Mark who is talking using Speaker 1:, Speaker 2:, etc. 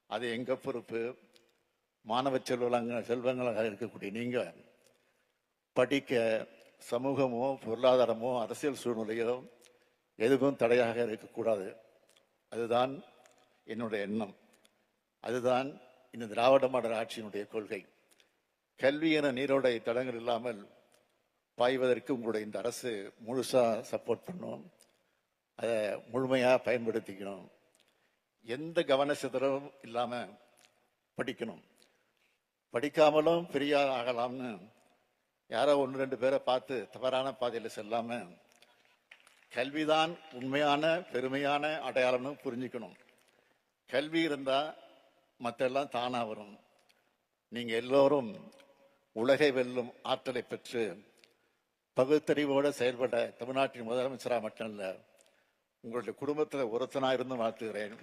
Speaker 1: அது எங்க பொறுப்பு. மாணவ செல்வங்களாக இருக்கக்கூடிய நீங்க படிக்க சமூகமோ பொருளாதாரமோ அரசியல் சூழ்நிலையோ எதுவும் தடையாக இருக்கக்கூடாது. அதுதான் என்னுடைய எண்ணம். அதுதான் இந்த திராவிட மாடல் ஆட்சியினுடைய கொள்கை. கல்வி என நீரோடை தடங்கள் இல்லாமல் பாய்வதற்கு உங்களுடைய இந்த அரசு முழுசா சப்போர்ட் பண்ணும். அதை முழுமையா பயன்படுத்திக்கணும். எந்த கவன சிதறவும் இல்லாம படிக்கணும். படிக்காமலும் பெரிய ஆகலாம்னு யாரோ 1-2 பேரை பார்த்து தவறான பாதையில் செல்லாம கல்விதான் உண்மையான பெருமையான அடையாளம்னு புரிஞ்சுக்கணும். கல்வி இருந்தா மற்றெல்லாம் தானா வரும். நீங்க எல்லோரும் உலகை வெல்லும் ஆற்றலை பெற்று பகுத்தறிவோடு செயல்பட தமிழ்நாட்டின் முதலமைச்சராக மட்டும் இல்ல, உங்களுடைய குடும்பத்தில் ஒருத்தனா இருந்து வாழ்த்துகிறேன்.